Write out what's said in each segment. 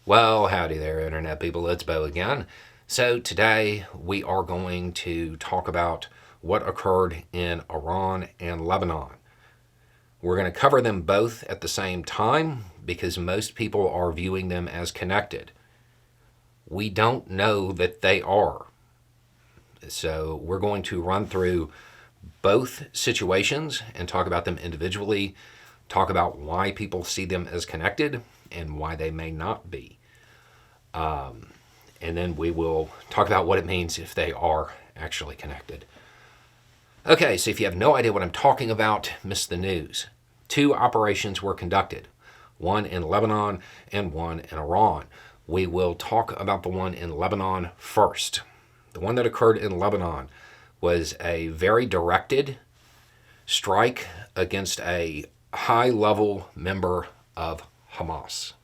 Well, howdy there, Internet people. It's Bo again. So, today we are going to talk about what occurred in Iran and Lebanon. We're going to cover them both at the same time because most people are viewing them as connected. We don't know that they are. So, we're going to run through both situations and talk about them individually, talk about why people see them as connected and why they may not be. And then we will talk about what it means if they are actually connected. Okay, so if you have no idea what I'm talking about, miss the news. Two operations were conducted, one in Lebanon and one in Iran. We will talk about the one in Lebanon first. The one that occurred in Lebanon was a very directed strike against a high-level member of Hamas.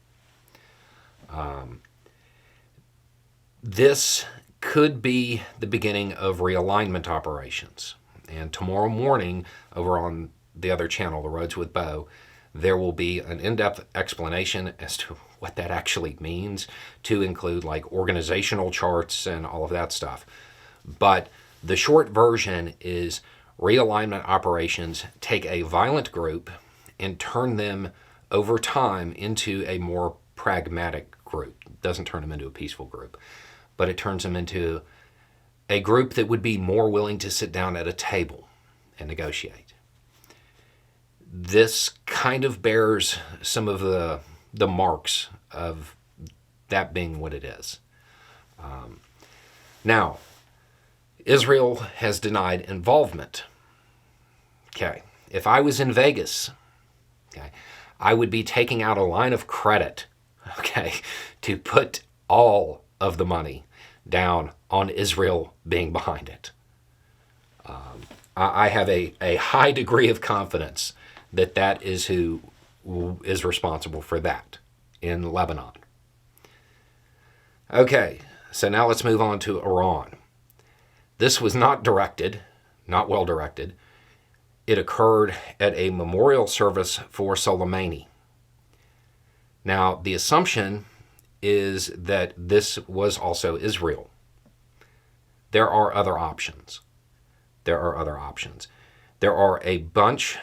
This could be the beginning of realignment operations. And tomorrow morning, over on the other channel, The Roads with Bo, there will be an in-depth explanation as to what that actually means, to include like organizational charts and all of that stuff. But the short version is realignment operations take a violent group and turn them over time into a more pragmatic group. It doesn't turn them into a peaceful group, but it turns them into a group that would be more willing to sit down at a table and negotiate. This kind of bears some of the marks of that being what it is. Now, Israel has denied involvement. Okay, if I was in Vegas, okay, I would be taking out a line of credit, okay, to put all of the money down on Israel being behind it. I have a high degree of confidence that that is who is responsible for that in Lebanon. Okay, so now let's move on to Iran. This was not directed, not well directed. It occurred at a memorial service for Soleimani. Now, the assumption is that this was also Israel. There are other options. There are a bunch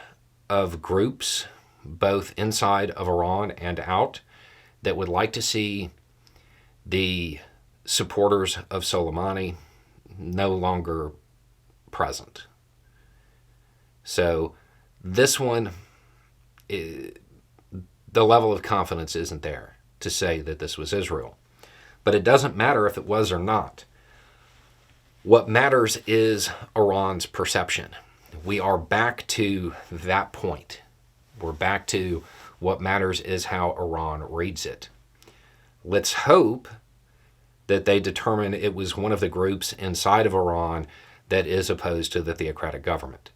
of groups, both inside of Iran and out, that would like to see the supporters of Soleimani no longer present. So this one, the level of confidence isn't there to say that this was Israel. But it doesn't matter if it was or not. What matters is Iran's perception. We are back to that point. We're back to what matters is how Iran reads it. Let's hope that they determine it was one of the groups inside of Iran that is opposed to the theocratic government.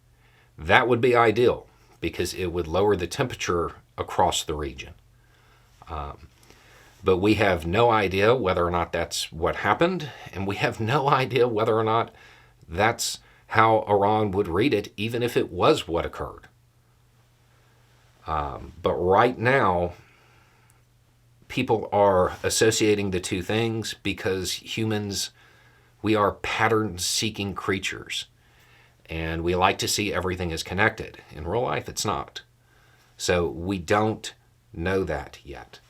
That would be ideal because it would lower the temperature across the region. But we have no idea whether or not that's what happened, and we have no idea whether or not that's how Iran would read it, even if it was what occurred. But right now, people are associating the two things because humans, we are pattern-seeking creatures, and we like to see everything as connected. In real life, it's not. So we don't know that yet.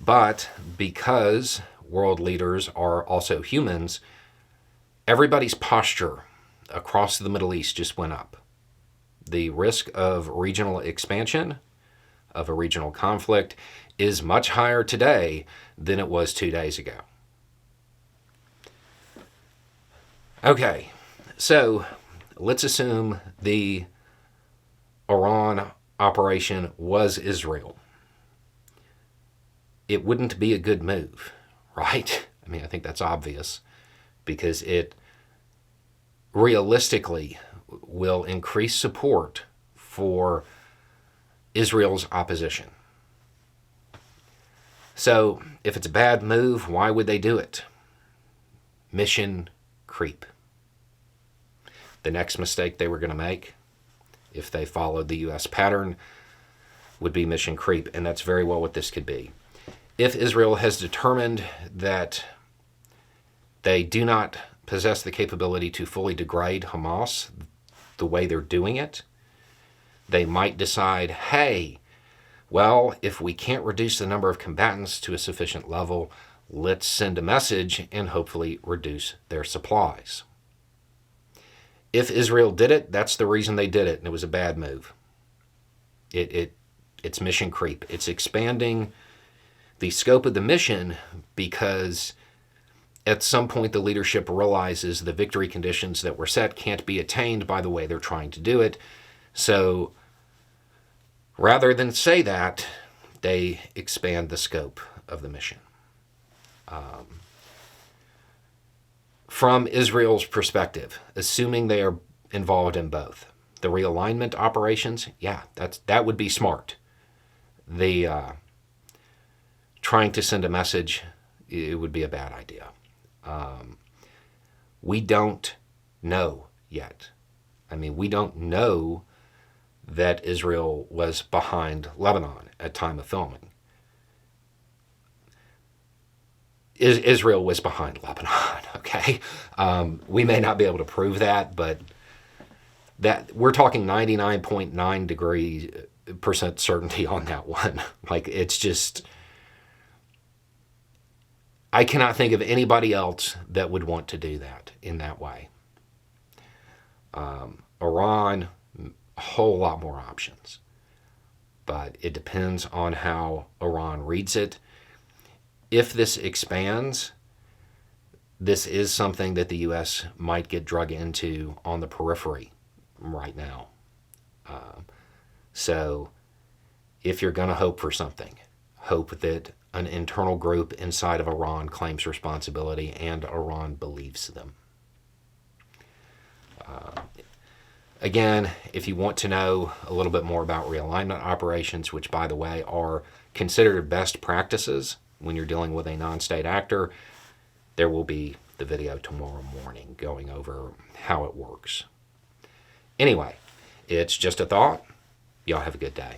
But because world leaders are also humans, everybody's posture across the Middle East just went up. The risk of regional expansion, of a regional conflict, is much higher today than it was 2 days ago. Okay, so let's assume the Iran operation was Israel. It wouldn't be a good move, right? I mean, I think that's obvious because it realistically will increase support for Israel's opposition. So, if it's a bad move, why would they do it? Mission creep. The next mistake they were going to make, if they followed the U.S. pattern, would be mission creep, and that's very well what this could be. If Israel has determined that they do not possess the capability to fully degrade Hamas the way they're doing it, they might decide, hey, well, if we can't reduce the number of combatants to a sufficient level, let's send a message and hopefully reduce their supplies. If Israel did it, that's the reason they did it, and it was a bad move. It's mission creep. It's expanding the scope of the mission because at some point the leadership realizes the victory conditions that were set can't be attained by the way they're trying to do it. So rather than say that, they expand the scope of the mission. From Israel's perspective, assuming they are involved in both, the realignment operations, yeah, that would be smart. The trying to send a message, it would be a bad idea. We don't know yet. I mean, we don't know that Israel was behind Lebanon at time of filming. Israel was behind Lebanon, okay? We may not be able to prove that, but that we're talking 99.9% certainty on that one. Like, it's just, I cannot think of anybody else that would want to do that in that way. Iran, a whole lot more options. But it depends on how Iran reads it. If this expands, this is something that the U.S. might get drug into on the periphery right now. So if you're going to hope for something, hope that an internal group inside of Iran claims responsibility and Iran believes them. Again, if you want to know a little bit more about realignment operations, which, by the way, are considered best practices when you're dealing with a non-state actor, there will be the video tomorrow morning going over how it works. Anyway, it's just a thought. Y'all have a good day.